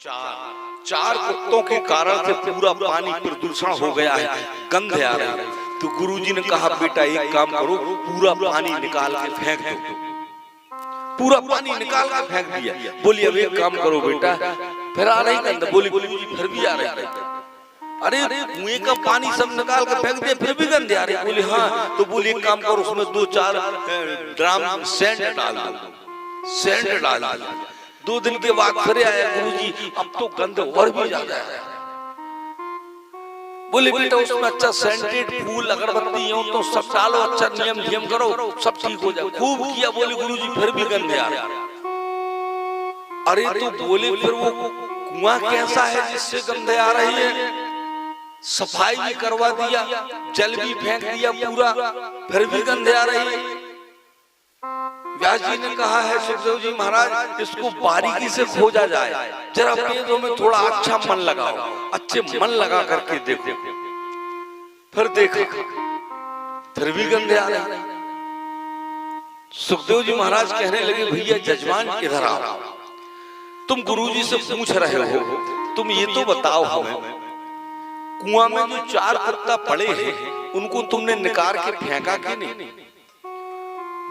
चार कुत्तों के कारण से पूरा पानी प्रदूषण हो गया है, गंध आ रही है। तो गुरुजी ने कहा बेटा एक काम करो, पूरा पानी निकाल के फेंक दो। पूरा पानी निकाल के फेंक दिया। बोली अब एक काम करो बेटा, फिर आ रही गंध। बोली गुरुजी फिर भी आ रही है। अरे कुएं का पानी सब निकाल के फेंक दिया फिर भी गंध आ रही है। बोली हाँ। तो बोली एक काम करो, उसमें 2-4 ड्राम सेंट डाल दो। सेंट डाल दो। 2 दिन के बाद फिर आया गुरुजी, अब तो गंध और भी ज्यादा है। बोले बेटा उसमें अच्छा सेंटेड फूल अगरबत्ती हो तो सब डालो, अच्छा नियम करो, सब ठीक हो जाए। खूब किया। बोले गुरुजी फिर भी गंध आ रहा है। अरे तो बोले फिर वो कुआं कैसा है जिससे गंध आ रही है? सफाई भी करवा दिया, जल भी फेंक दिया पूरा, फिर भी गंध आ रही है। व्यास जी ने कहा है सुखदेव जी महाराज इसको बारीकी से खोजा जाए, जरा वेदों में थोड़ा अच्छा मन लगाओ, अच्छे मन लगा करके देखो। फिर देखा फिर भी गंध आ रहा है। सुखदेव जी महाराज कहने लगे भैया जजमान इधर आओ, तुम गुरुजी से पूछ रहे हो, तुम ये तो बताओ हमें कुआं में जो 4 कुत्ता पड़े हैं उनको तुमने निकाल के फेंका कि नहीं?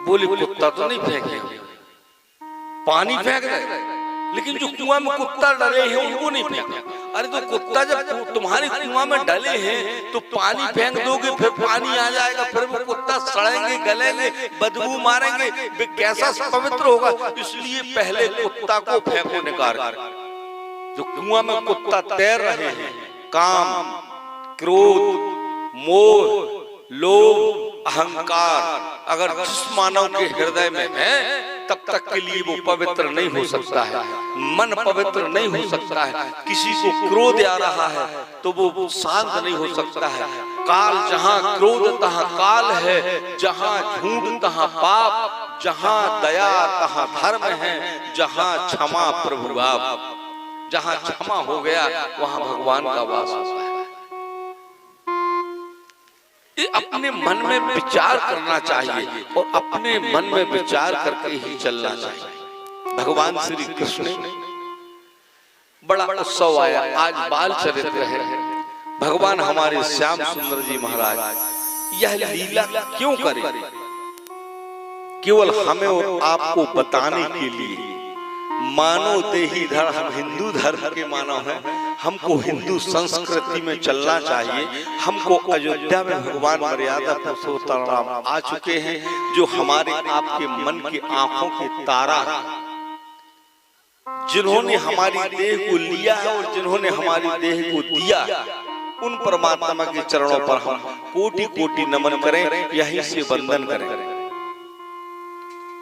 बोले कुत्ता तो नहीं फेंके, पानी फेंक रहे, लेकिन जो कुआं में कुत्ता डले हैं उनको नहीं फेंका। अरे तो कुत्ता जब तुम्हारे कुआं में डले हैं तो पानी फेंक दोगे, फिर पानी आ जाएगा, फिर वो कुत्ता सड़ेंगे, गलेंगे, बदबू मारेंगे, वे कैसा पवित्र होगा? इसलिए पहले कुत्ता को फेंको निकाल। जो कुआं में कुत्ता तैर रहे हैं, काम, क्रोध, मोह, लोभ, अहंकार अगर जिस मानव के हृदय में है तब तक के लिए वो पवित्र नहीं हो सकता है, मन पवित्र नहीं हो सकता है। किसी को क्रोध आ रहा है तो वो शांत नहीं हो सकता है। काल जहाँ क्रोध तहाँ काल है, जहाँ झूठ तहाँ पाप, जहाँ दया तहाँ धर्म है, जहाँ क्षमा प्रभु आप। जहाँ क्षमा हो गया वहाँ भगवान का वास होता है। अपने मन में विचार करना चाहिए और अपने मन में विचार करके ही चलना चाहिए। भगवान श्री कृष्ण बड़ा उत्सव आया, आज बाल चरित्र है। भगवान हमारे श्याम सुंदर जी महाराज यह लीला क्यों करे? केवल हमें और आपको बताने के लिए। मानव देही धर्म, हम हिंदू धर्म के मानव हैं, हमको हिंदू संस्कृति में चलना चाहिए। हमको अयोध्या में भगवान मर्यादा पुरुषोत्तम राम आ चुके हैं, जो हमारे आपके मन की आंखों के तारा हैं, जिन्होंने हमारी देह को लिया है और जिन्होंने हमारी देह को दिया है। उन परमात्मा के चरणों पर हम कोटि कोटि नमन करें, यहीं से वंदन करें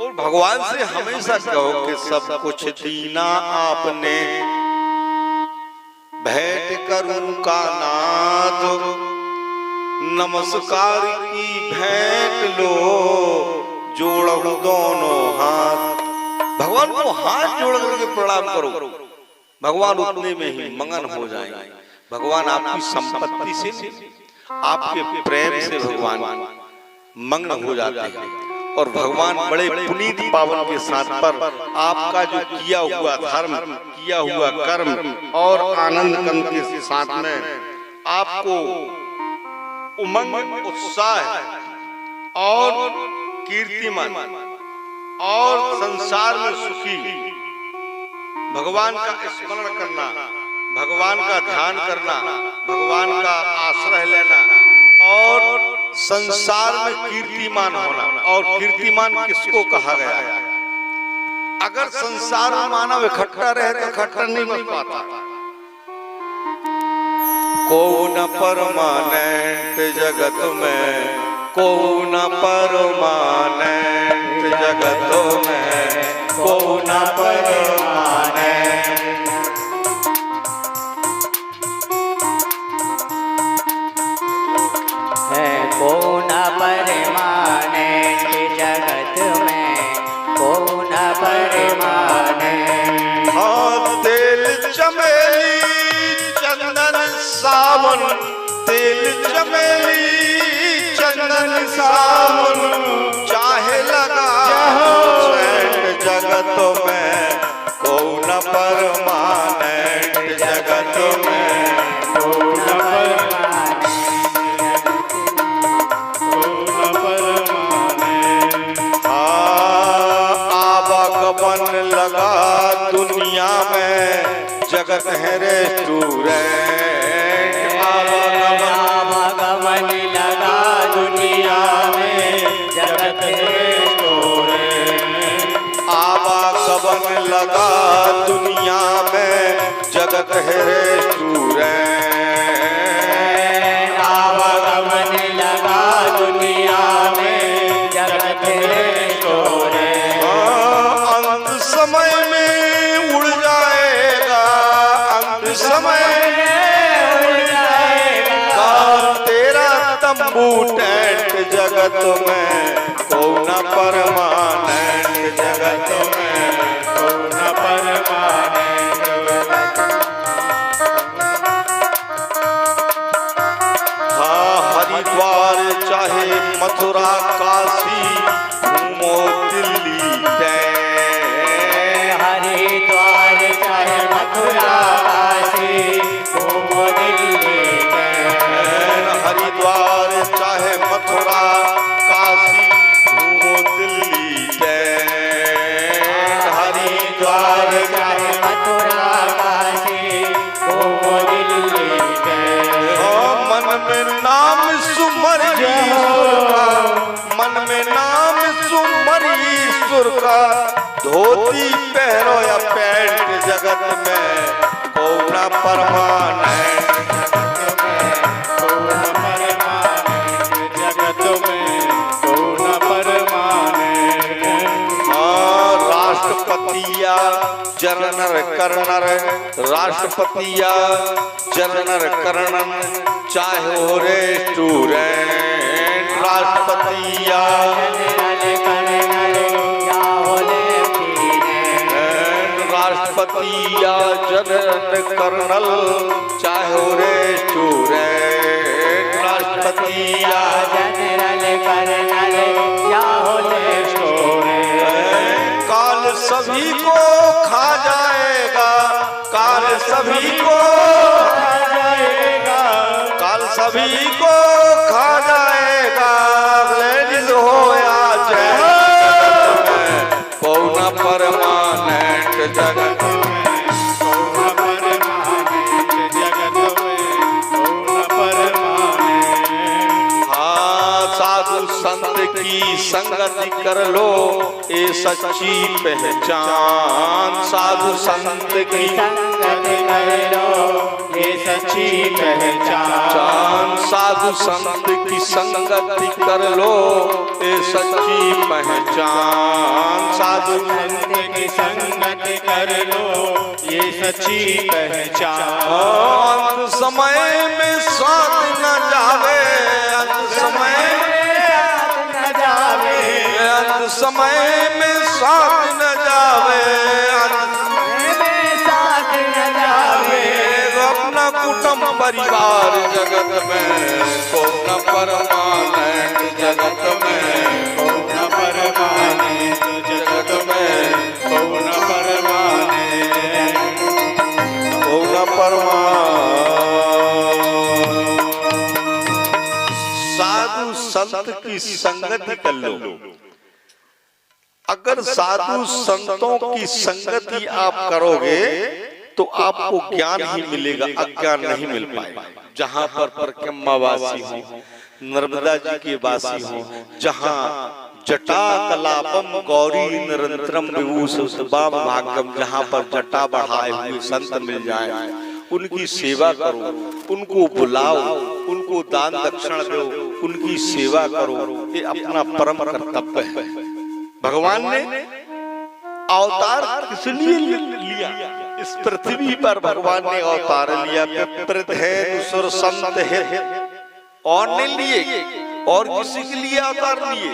और भगवान से हमेशा कहो कि सब कुछ दीना आपने, भेंट करूं का नाथ, नमस्कार की भेंट लो, जोड़ो दोनों हाथ। भगवान को हाथ जोड़ करके प्रणाम करो, भगवान उतने में ही मगन हो जाएंगे। भगवान आपकी संपत्ति से, आपके प्रेम से भगवान मग्न हो जाते हैं और भगवान बड़े पुनीत पावन के साथ पर आपका जो किया हुआ धर्म, किया हुआ कर्म और आनंद कंद के साथ में आपको उमंग, उत्साह और कीर्तिमान और संसार में सुखी भगवान का स्मरण करना, भगवान का ध्यान करना, भगवान का आश्रय लेना और संसार में कीर्तिमान होना। और कीर्तिमान किसको कहा गया है? अगर संसार में मानव इकट्ठा रहे तो इकट्ठा नहीं बन पाता। कौन परमानेंट जगत में, कौन परमानेंट जगत में, कौन परमानेंट कौन परमानेंट जगत में, कौन परमानेंट। हाँ तेल चमेली चंदन सावन, तेल चमेली चंदन सावन, चाहे लगा जगत में कौन पूर्ण परमानेंट जगत में पूर्ण परमानेंट आवागमन लगा दुनिया में जगत है रेस्टोरेंट। आवागमन लगा दुनिया में जगत है रेस्टोरेंट। आवागमन लगा दुनिया में जगत है रेस्टोरेंट। आवागमन लगा दुनिया में जगत है रेस्टोरेंट। अंत समय में उड़ जाएगा, अंत समय में उड़ जाएगा तेरा तंबू टेंट जगत में कौन परमानेंट जगत में कौन परमानेंट। हाँ हरिद्वार चाहे मथुरा काशी घूमो दिल्ली हरिद्वार चाहे मथुरा काशी घूमो दिल्ली हरिद्वार चाहे मथुरा काशी घूमो दिल्ली हरिद्वार चाहे मथुरा काशी घूमो दिल्ली मन में नाम सुमर ईश्वर का, मन में नाम सुमर ईश्वर का धोती पहनो या पैंट जगत में कौन परमानेंट जगत में कौन परमानेंट। हाँ राष्ट्रपतिया जननर कर्णर राष्ट्रपतिया जननर कर्णन चाहे हो रेस्टोरेंट। राष्ट्रपतिया राष्ट्रपतिया जनरल कर्नल चाहे हो रेस्टोरेंट। राष्ट्रपतिया जनरल कर्नल या हो रेस्टोरेंट। काल सभी को खा जाएगा, काल सभी को खा जाएगा, काल सभी को खा जाएगा लेडीज हो या जेंट्स कौन परमानेंट जगत में कौन परमानेंट जगत में कौन परमानेंट। हाँ साधु संत की संगति कर लो ये सच्ची पहचान। साधु संत की संगति कर लो ये सच्ची पहचान। साधु संत की संगति कर लो ये सच्ची पहचान। साधु संत की संगति कर लो ये सच्ची पहचान। अंत समय में साथ न जावे, अंत समय न जावे, अंत समय में साथ न जावे, साथ न जावे अपना कुटुंब परिवार जगत में कौन परमानेंट जगत में कौन परमानेंट जगत में कौन परमानेंट कौन परमानेंट। साधु संत की संगति कर लो। अगर साधु संतों की संगति आप करोगे तो आपको ज्ञान ही मिलेगा, अज्ञान नहीं मिल पाएगा। जहाँ पर परिक्रमावासी हो, नर्मदा जी के वासी हो, जहाँ जटा कलापम गौरी निरंतरम विभूषितम भागम, जहाँ पर जटा बढ़ाए हुए संत मिल जाए उनकी सेवा करो, उनको बुलाओ, उनको दान दक्षिण दो, उनकी सेवा करो। ये अपना परम कर्तव्य है। भगवान ने अवतार किस लिए लिया? इस पृथ्वी पर भगवान ने अवतार लिया। प्रधेनु सुर संत है और नहीं लिए, और किसी के लिए अवतार लिए?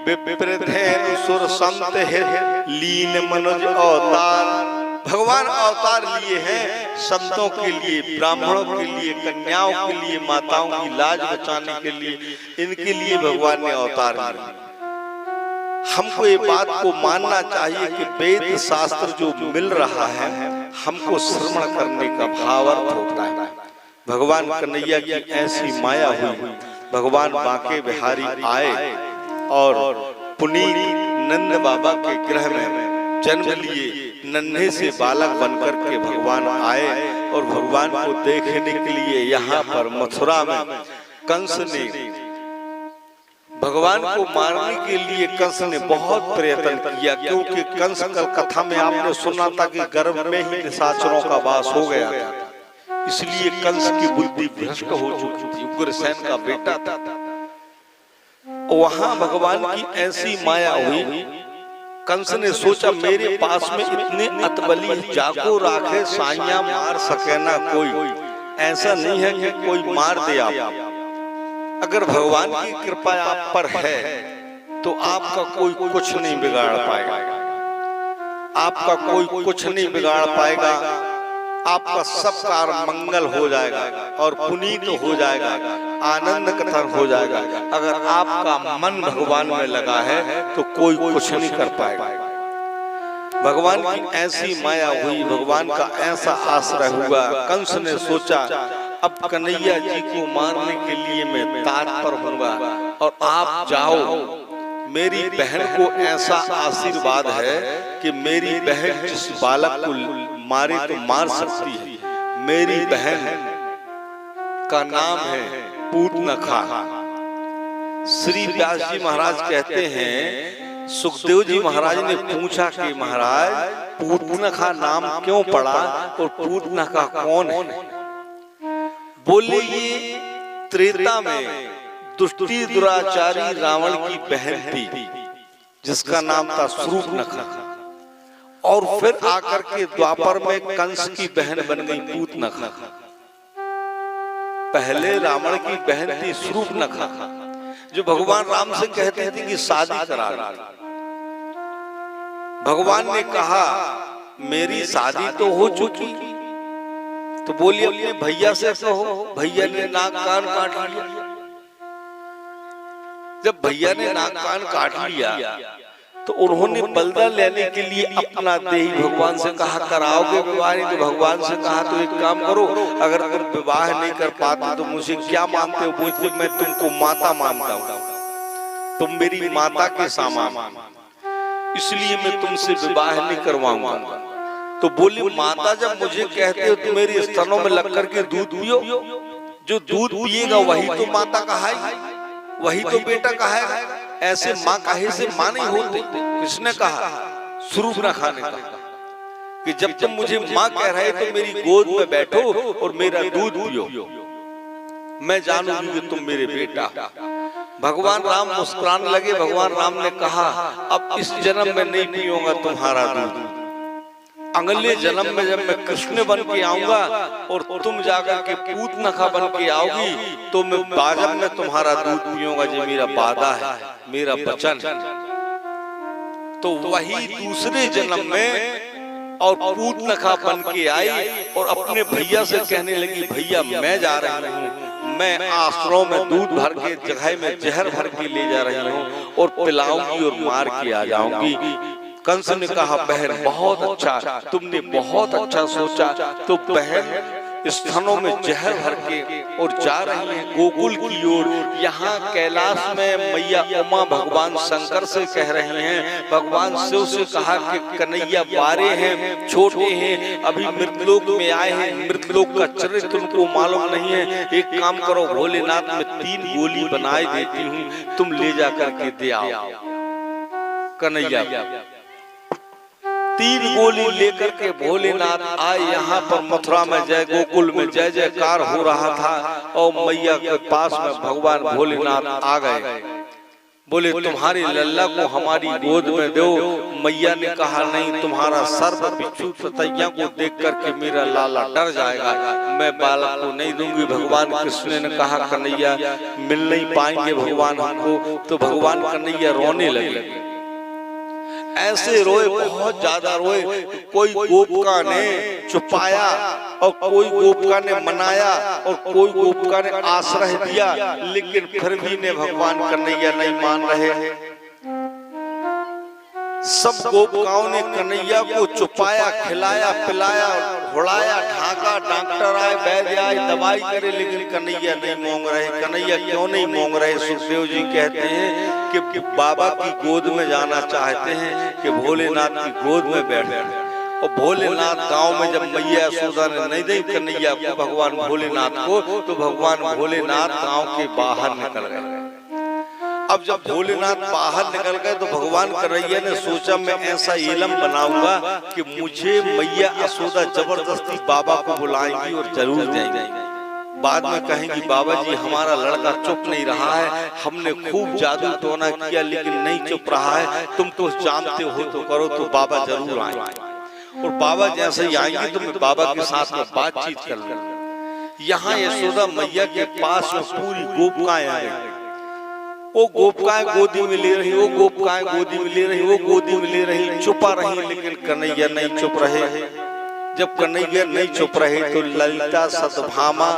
विप्रधेनु सुर संत है लीन मनुज अवतार। भगवान अवतार लिए हैं संतों के लिए, ब्राह्मणों के लिए, कन्याओं के लिए, माताओं की लाज बचाने के लिए। इनके लिए भगवान ने अवतार लिए। हमको ये बात को मानना चाहिए कि वेद शास्त्र जो मिल रहा है हमको श्रवण करने का भावार्थ होता है। भगवान कन्हैया की ऐसी माया हुई, भगवान बांके बिहारी आए और पुनीत नंद बाबा के गृह में जन्म लिए। नन्हे से बालक बनकर के भगवान आए और भगवान को देखने के लिए यहाँ पर मथुरा में कंस ने भगवान को मारने के लिए कंस ने बहुत प्रयत्न किया, क्योंकि कंस कल कथा में आपने सुना था कि गर्भ में ही निशाचरों का वास हो गया था, इसलिए कंस की बुद्धि भ्रष्ट हो चुकी थी। उग्रसेन का बेटा था। वहां भगवान की ऐसी माया हुई, कंस ने सोचा मेरे पास में इतने अतबली जाको राखे साइया मार सके ना कोई, ऐसा नहीं है कि कोई मार दे आप। अगर भगवान की कृपा आप पर है तो आपका कोई कुछ नहीं बिगाड़ पाएगा, आपका कोई कुछ नहीं बिगाड़ पाएगा, आपका सब कार्य मंगल हो जाएगा और पुनीत हो जाएगा, आनंद कथन हो जाएगा। अगर आपका मन भगवान में लगा है तो कोई कुछ नहीं कर पाएगा। भगवान की ऐसी माया हुई, भगवान का ऐसा आश्रय हुआ। कंस ने सोचा अब कन्हैया जी को मारने के लिए मैं तत्पर होऊंगा और आप जाओ। मेरी बहन को ऐसा आशीर्वाद है कि मेरी बहन जिस बालक को मारे तो मार सकती है। मेरी बहन का नाम है पूतनखा। श्री व्यास जी महाराज कहते हैं, सुखदेव जी महाराज ने पूछा कि महाराज पूतनखा नाम क्यों पड़ा और पूतनखा कौन है? बोले ये त्रेता में दुष्टि दुराचारी रावण की बहन थी जिसका नाम था शूर्पणखा, और फिर आकर के द्वापर में कंस की बहन बन गई पूतनखा। पहले रावण की बहन थी शूर्पणखा, जो भगवान राम से कहते थे कि शादी करा। भगवान ने कहा मेरी शादी तो हो चुकी, तो बोलिए अपने भैया से कहो। भैया ने नाक कान काट लिया। जब भैया ने नाक कान काट लिया तो उन्होंने बलदा लेने के लिए अपना देही भगवान से कहा कराओगे विवाह? नहीं तो भगवान से कहा तो एक काम करो, अगर तुम विवाह नहीं कर पाते तो मुझे क्या मानते हो? बोलते मैं तुमको माता मानता हूँ, तुम मेरी माता के समान, इसलिए मैं तुमसे विवाह नहीं करवाऊंगा। तो बोली माता जब मुझे कहते हो तो मेरे स्तनों में लग करके दूध पियो, जो दूध पिएगा वही तो माता कहाएगी, वही तो बेटा कहाएगा। ऐसे माँ काहे से माँ नहीं होते? किसने कहा? शूर्पणखा ने कहा कि जब तुम मुझे माँ कह रहे तो मेरी गोद में बैठो और मेरा दूध पियो, मैं जानूंगी कि तुम मेरे बेटा। भगवान राम मुस्कुराने लगे। भगवान राम ने कहा अब इस जन्म में नहीं पियूंगा तुम्हारा दूध, अगले जन्म में जब मैं कृष्ण बन के आऊंगा और तुम जाकर के पूतनखा बन के आओगी तो मैं बाजब में तुम्हारा दूध पीऊंगा। जो मेरा वादा है, मेरा वचन। तो वही दूसरे जन्म में और पूतनखा बन के आई और अपने भैया से कहने लगी भैया मैं जा रही हूँ, मैं आश्रम में दूध भर के जगह में जहर भर के ले जा रही हूँ और पिलाऊंगी और मार के आ जाऊंगी। कंस ने कहा बहन बहुत अच्छा, तुमने बहुत अच्छा सोचा। तो बहन स्तनों में जहर भर के और जा रही है गोकुल की ओर। यहाँ कैलाश में मैया उमा भगवान शंकर से कह रहे हैं, भगवान शिव से कहा कि कन्हैया बारे हैं, छोटे हैं, अभी मृतलोक में आए हैं, मृतलोक का चरित्र तुमको मालूम नहीं है। एक काम करो भोलेनाथ, में 3 गोली बनाए देती हूँ, तुम ले जा करके दे आओ। कन्हैया 3 गोली लेकर के भोलेनाथ आए। यहाँ पर मथुरा में जय गोकुल में जय जयकार हो रहा था और मैया के पास में भगवान भोलेनाथ आ गए। बोले तुम्हारी लल्ला को हमारी गोद में दो। मैया ने कहा नहीं, तुम्हारा सर्प बिच्छू ततैया को देख करके मेरा लाला डर जाएगा, मैं बालक को नहीं दूंगी। भगवान कृष्ण ने कहा कन्हैया मिल नहीं पाएंगे भगवान हमको। तो भगवान कन्हैया रोने लगे, ऐसे रोए, बहुत ज्यादा रोए। कोई गोपिका ने छुपाया और कोई गोपिका ने मनाया और कोई गोपिका ने आश्रय दिया, लेकिन फिर भी ने भगवान कन्हैया नहीं मान रहे। सब गोपिकाओं ने कन्हैया को छुपाया, खिलाया, पिलाया, उड़ाया, ढाका, डॉक्टर आए, वैद्य आए, दवाई करे, लेकिन कन्हैया नहीं मोंग रहे। कन्हैया क्यों नहीं मोंग रहे? सुखदेव जी कहते हैं कि बाबा की गोद में जाना चाहते हैं, कि भोलेनाथ की गोद में बैठ गए। और भोलेनाथ गांव में जब मैया यशोदा ने नहीं दी कन्हैया को, भगवान भोलेनाथ को, तो भगवान भोलेनाथ गांव के बाहर निकल गए। अब जब भोलेनाथ बाहर निकल गए तो भगवान कन्हैया ने सोचा मैं ऐसा इलम बनाऊंगा कि मुझे मैया यशोदा जबरदस्ती बाबा को बुलाएंगी और जरूर देंगी। बाद में कहेंगी बाबा जी हमारा लड़का चुप नहीं रहा है, हमने खूब जादू टोना किया लेकिन नहीं चुप रहा है, तुम तो जानते हो तो करो, तो बाबा जरूर आएंगे। और बाबा जैसे ही आएंगे तो मैं बाबा के साथ में बातचीत कर लूंगा। यहाँ यशोदा मैया के पास में पूरी गोपिकाएं आ गई। वो गोपिकाएं गोदी में ले रही, वो गोपिकाएं गोदी में ले रही, वो गोदी में ले रही, चुपा रही, लेकिन कन्हैया नहीं चुप रहे। जब कन्हैया नहीं चुप रहे तो ललिता सतभामा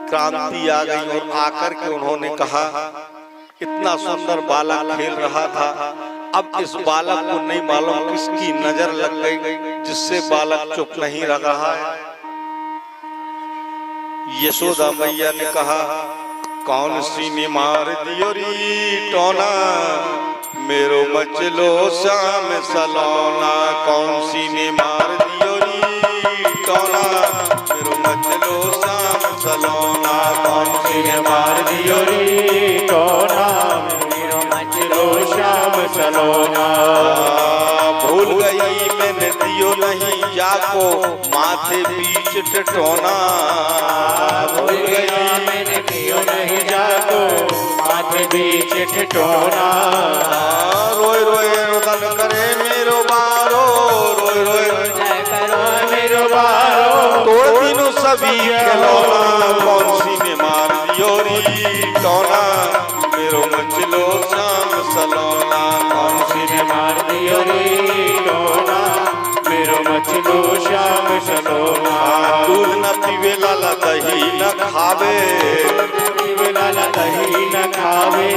क्रांति आ गई और आकर के उन्होंने कहा इतना सुंदर बालक खेल रहा था, अब इस बालक को नहीं मालूम किसकी नजर लग गई जिससे बालक चुप नहीं रहा है। यशोदा मैया ने कहा कौन सी ने मार दियो री टोना, मेरो मचलो श्याम सलोना। कौन सी ने मार दियो री टोना, मेरो मचलो श्याम सलोना। कौन सी ने मार दियो री टोना, मेरो मचलो श्याम सलोना। भूल गई मैंने दियो नहीं जाको माथे बीच टटोना। भूल गई मैंने दियो नहीं जाको माथे बीच टटोना। रोए रोए रुदन करे मेरो बारो, रोए रोए करो मेरो बारो, तोड़ दिनु सभी खिलौना। कौन सी ने मार दियो री टोना, मेरो मचलो श्याम सलोना। कौन सी ने मार दियो री टोना, मेरो मचलो श्याम सलोना। दूध न पीवे लाला दही न खावे, पीवे लाला दही न खावे,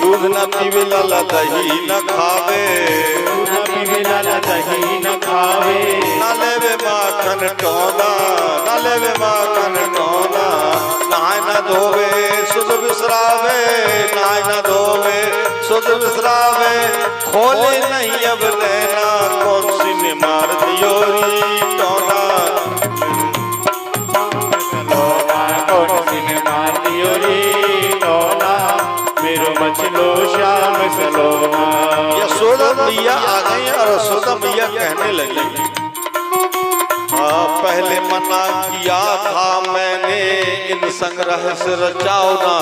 दूध न पीवे लाला दही न खावे, दूध न पीवे लाला दही न खावे। न लेवे माखन टोना, न लेवे माखन टोना। नहाय न धोवे सुध बिसरावे, नहाय न धोवे सुध बिसरावे। खोले नहीं अब नैना, कौन सी ने मार दियो री टोना। कौन सी ने मार दियो री टोना, मेरो मचलो श्याम सलोना। यशोदा मैया आ गई और यशोदा मैया कहने लगी पहले मना किया था मैंने इन संग्रह से रचाओ ना।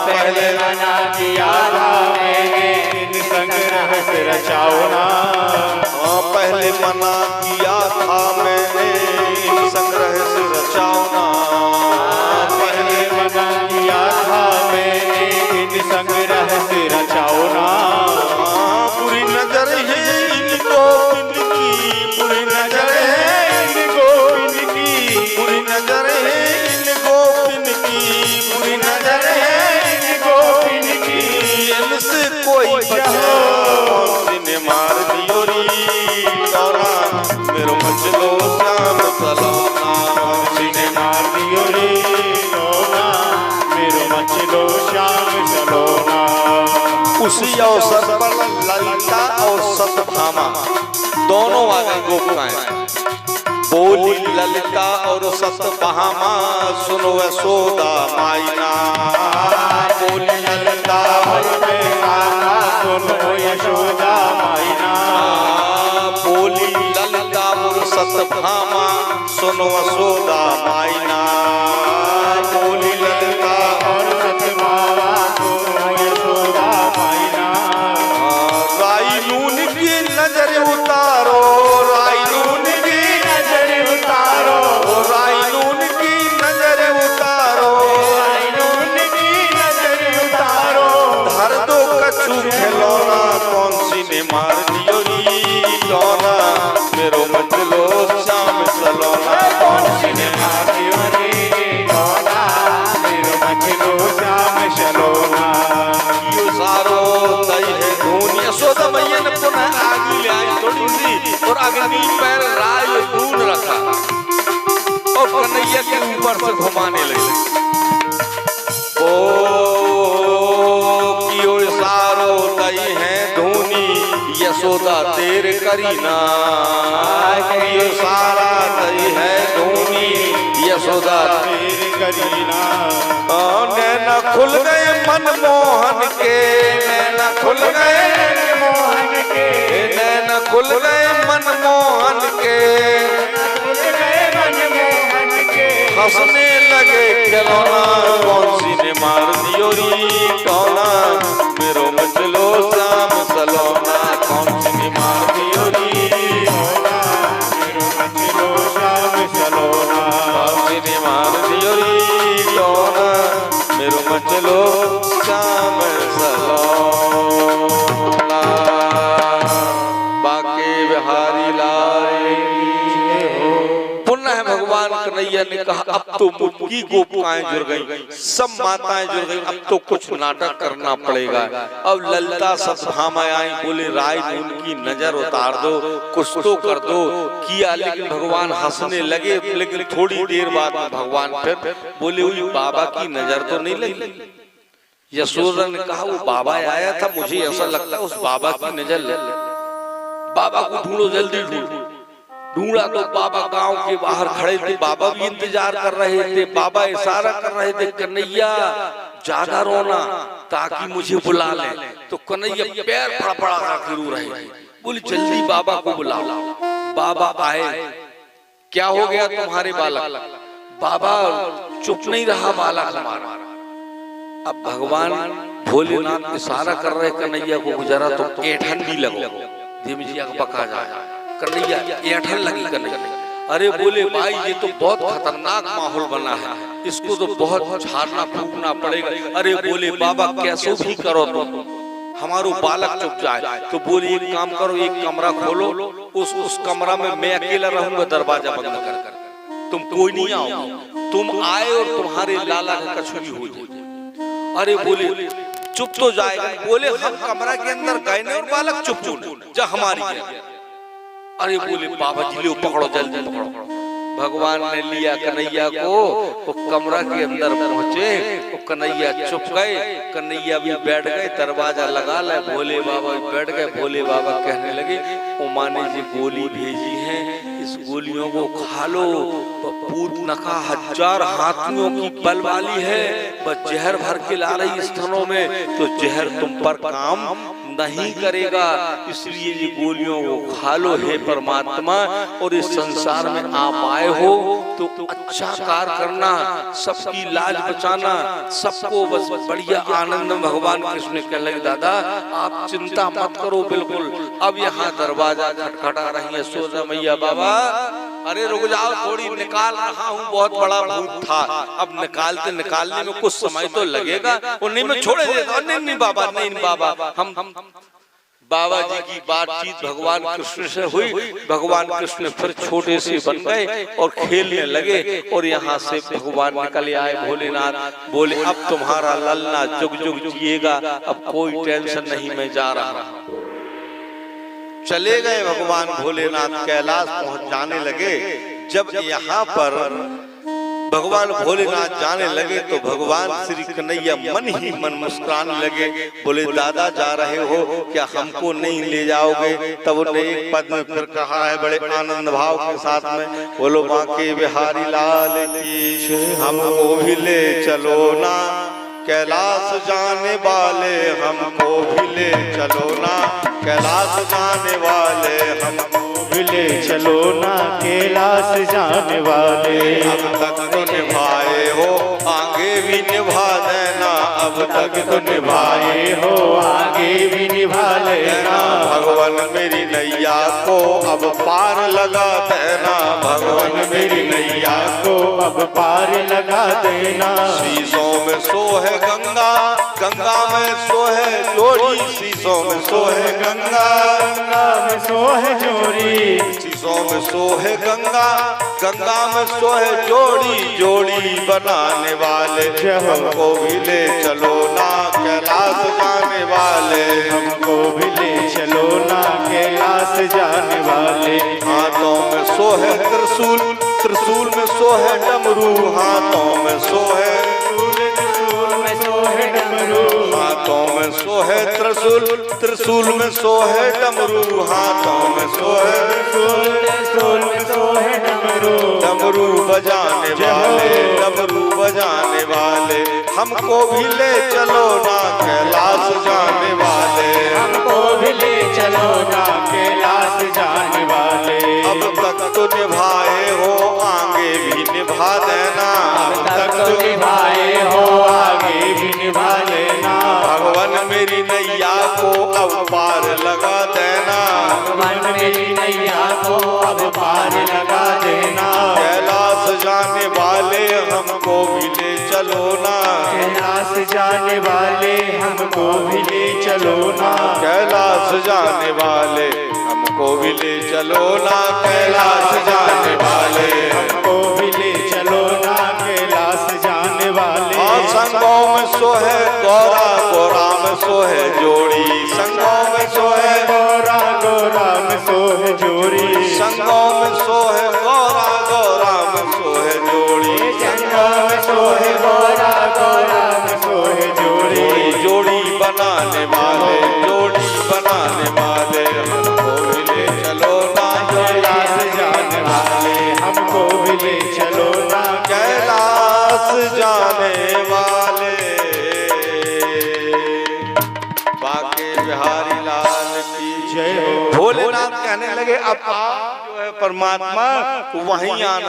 पहले मना किया था मैंने इन संग्रह से रचाओ ना। पहले मना किया था मैंने इन संग्रह से रचाओ ना। पहले मना किया था मैंने इन संग्रह से रचाओ ना। बुरी नजर है इनको इनकी, बुरी नजर है इनको इनकी, बुरी नजर है इनको इनकी, बुरी नजर है इनको इनकी। इनसे कोई बचाओ। कौन सी ने मार दियो री टोना, मेरो मचलो श्याम सलोना। कौन सी ने मार दियो री टोना, मेरो मचलो श्याम सलोना। उसी अवसर पर ललिता और सतभामा दोनों आ गए गोपिकाएं। बोली ललिता और सतभामा सुनो यशोदा माईना। बोली ललिता और सतभामा सुनो यशोदा माईना। बोली ललिता और सतभामा सुनो यशोदा माईना। बोली ललिता और सतभामा सुनो यशोदा माईना। राई नून की नजर उतारो, राई नून की नजर उतारो, राई नून की नजर उतारो। राई नून की नजर उतारो। धर दो कछु खिलौना, कौन सी ने मार दियो री टोना, मेरो मचलो श्याम सलोना। कौन सी ने मार दियो री अग्नि पर राज दून रखा और कन्हैया के ऊपर से घुमाने लगे। ओ कियो सारो दई है धोनी यशोदा तेरे करीना, कियो सारा दई है धोनी यशोदा तेरे करीना। नैना खुल गए मनमोहन के, नैना खुल गए मोहन के, नैना खुल गए मनमोहन के, खुल गए मनमोहन के। हंसने लगे खिलौना कौन सी ने मार दियो री टोना, मेरो मचलो शाम सलोना कौन सी ने मार दियो री टोना, मेरो मचलो शाम सलोना। कौन सी ने मार दियो री टोना, मेरो मचलो शाम सलोना। बाके बिहारी लाल हो। पुनः भगवान कन्हैया ने कहा अब तो मुझकी गोपिकाएं जुड़ गई, सब माताएं जुड़ गई, अब तो कुछ नाटक करना पड़ेगा। अब ललिता सत्यभामा आई, बोले राय उनकी नजर उतार दो, कुछ तो कर दो। किया लेकिन भगवान हंसने लगे। लेकिन थोड़ी देर बाद भगवान फिर बोले वही बाबा की नजर तो नहीं लगी। यशोदा ने कहा वो बाबा आया था, मुझे ऐसा लगता है उस बाबा की नजर लगी। बाबा को ढूंढो, जल्दी ढूंढो। ढूंढा तो बाबा गांव के बाहर खड़े थे, बाबा भी इंतजार कर रहे थे। बाबा इशारा कर रहे थे कन्हैया ज्यादा रोना ताकि मुझे बुला ले। तो कन्हैया पैर फड़फड़ा कर रो रहे थे, बोली जल्दी बाबा को बुलाओ। बाबा आए, क्या हो गया तुम्हारे बालक? बाबा चुप नहीं रहा बालक हमारा। अब भगवान भोलेनाथ इशारा कर रहे कन्हैया को, जरा तो ऐठन भी लगो, धीमी जी बका जाए। कन्हैया ऐठन लगी कन्हैया। अरे बोले भाई ये तो बहुत खतरनाक माहौल बना है, इसको तो बहुत झाड़ना फूकना पड़ेगा। अरे बोले बाबा कैसे भी करो तो हमारो बालक चुप जाए। तो बोले एक काम करो, एक कमरा खोलो, उस कमरा में मैं अकेला रहूंगा, दरवाजा बंद कर, तुम कोई नहीं आओ, तुम आए और तुम्हारे लाला का कछु भी हो जाए। अरे बोले चुप तो जाएगा। बोले हम कमरा के अंदर गए नहीं और बालक चुप जा हमारी। अरे बोले बाबा जी लो पकड़ो, जल्दी पकड़ो। भगवान ने लिया कन्हैया को, वो कमरा के अंदर पहुंचे, वो कन्हैया चुप गए, कन्हैया भी बैठ गए, दरवाजा लगा ले। भोले बाबा बैठ गए। भोले बाबा कहने लगे उमा ने जी गोली भेजी है, इस गोलियों को खा लो। पूतनखा 1000 हाथियों की बल वाली है, बस जहर भर के ला रही स्तनों में, तो जहर तुम पर काम नहीं करेगा, इसलिए ये गोलियों को खा लो हे परमात्मा। और इस संसार में आप आए हो तो अच्छा कार्य करना, सबकी लाज बचाना, सबको बस बढ़िया आनंद। भगवान कृष्ण कहने लगे दादा आप चिंता मत करो, बिल्कुल। अब यहाँ दरवाजा खटखटा रही है यशोदा मैया। बाबा अरे रुक जाओ, थोड़ी निकाल रहा हूँ, बहुत बड़ा भूत था, अब निकालने में कुछ समय तो लगेगा। और नहीं मैं छोड़े देता। नहीं बाबा, नहीं बाबा, हम बाबा जी की बातचीत भगवान कृष्ण से हुई। भगवान कृष्ण फिर छोटे से बन गए और खेलने लगे। और यहाँ से भगवान निकल आए भोलेनाथ। बोले अब तुम्हारा ललना जुग जुग जिएगा, अब कोई टेंशन नहीं, मैं जा रहा हूँ। चले गए भगवान भोलेनाथ, कैलाश पहुंच जाने लगे। जब यहाँ पर भगवान भोलेनाथ जाने लगे तो भगवान श्री कन्हैया मन ही मन मुस्कुराने लगे। बोले दादा जा रहे हो क्या, हमको नहीं ले जाओगे? तब उन्होंने एक पद में फिर कहा है बड़े आनंद भाव के साथ में, बोलो बांके बिहारी लाल की, हमको भी ले चलो ना कैलाश जाने वाले, हमको भी ले चलो ना कैलाश जाने वाले, हमको भी ले चलो ना कैलाश जाने वाले। अब तक तो निभाए हो आगे भी निभा देना, अब तक तो निभाए हो आगे भी निभा लेना। भगवान मेरी नैया को अब पार लगा देना, भगवान मेरी नैया को अब पार लगा देना। शीशों में सोहे गंगा, गंगा में सोहे जोड़ी, शीशों में सोहे गंगा, गंगा में सोहे जोड़ी, शीशों में सोहे गंगा, गंगा में सोहे जोड़ी, जोड़ी बनाने वाले हमको भी ले चलो ना कैलाश जाने वाले, हमको भी ले चलो ना कैलाश जाने वाले। हाथों में सोहे त्रिशूल, त्रिशूल में सोहे डमरू, हाथों में सोहे, त्रिशूल में सोहे डमरू, हाथों में सोहे त्रिशूल, त्रिशूल में सोहे डमरू, हाथों में सोहे, त्रिशूल में सोहे डमरू, डमरू बजाने वाले, डमरू बजाने वाले, हमको भी ले चलो ना कैलाश जाने वाले, हमको भी ले चलो ना कैलाश जाने वाले। अब तक तो निभाए हो आगे भी निभा देना, अब तक तो निभाए हो आगे भी निभा लेना। भगवान मेरी नैया को अब पार लगा देना, भगवान मेरी नैया को अब पार लगा देना। कैलाश जाने वाले हमको भी ले चलो ना, कैलाश जाने वाले हमको भी ले चलो ना, कैलाश जाने वाले हमको भी ले चलो ना, कैलाश जाने वाले हमको भी ले चलो ना कैलाश जाने वाले। और संगों में सोहे गौरा, गौरा में सोहे जोड़ी, संगों में सोहे, गौरा गौरा में सोहे जोड़ी, संगों में सोहे गौरा, गौरा में सोहे जोड़ी, संगों में सोहे गौरा, गौरा में सोहे जोड़ी। जोड़ी जोड़ी बनाने वाले, जोड़ी बनाने वाले हमको भी ले चलो ना, कैलाश जाने वाले हमको भी ले चलो ना, कैलाश जाने वाले। बाके बिहारी लाल की जय हो। भोलेनाथ कहने लगे अब आप जो है परमात्मा वहीं आनंद